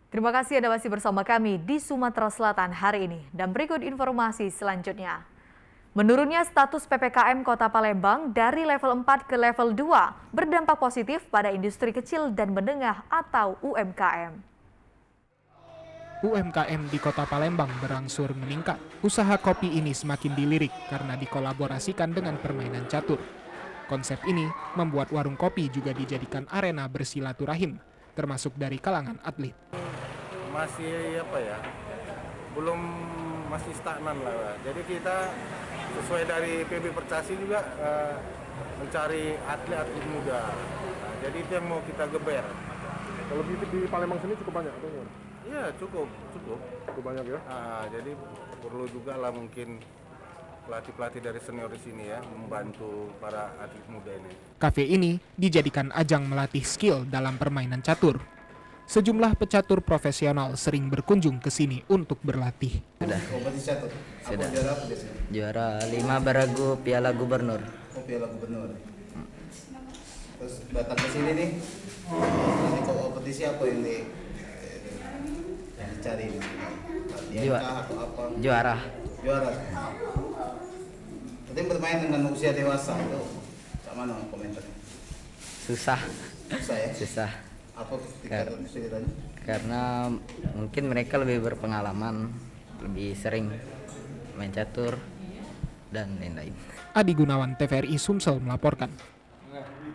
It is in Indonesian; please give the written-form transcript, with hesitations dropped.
Terima kasih Anda masih bersama kami di Sumatera Selatan hari ini. Dan berikut informasi selanjutnya. Menurunnya status PPKM Kota Palembang dari level 4 ke level 2 berdampak positif pada industri kecil dan menengah atau UMKM. UMKM di Kota Palembang berangsur meningkat. Usaha kopi ini semakin dilirik karena dikolaborasikan dengan permainan catur. Konsep ini membuat warung kopi juga dijadikan arena bersilaturahim, termasuk dari kalangan atlet. Masih belum masih stagnan lah. Jadi kita sesuai dari PB Percasi juga mencari atlet-atlet muda. Nah, jadi itu yang mau kita geber. Kalau di Palembang sini cukup banyak atau gimana? Iya cukup. Cukup banyak ya? Jadi perlu juga lah mungkin pelatih-pelatih dari senior di sini ya membantu para atlet muda ini. Kafe ini dijadikan ajang melatih skill dalam permainan catur. Sejumlah pecatur profesional sering berkunjung ke sini untuk berlatih. Kompetisi catur? Sudah. Juara apa biasanya? Juara 5 beragu Piala Gubernur. Oh, Piala Gubernur. Terus datang ke sini nih, ini kompetisi apa yang dicari? Latihan atau apa? Juara. Juara. Tapi bermain dengan usia dewasa itu, sama mana komentarnya? Susah. Susah ya? Susah. Apa ceritanya? Karena mungkin mereka lebih berpengalaman, lebih sering main catur dan lain-lain. Adi Gunawan, TVRI Sumsel melaporkan.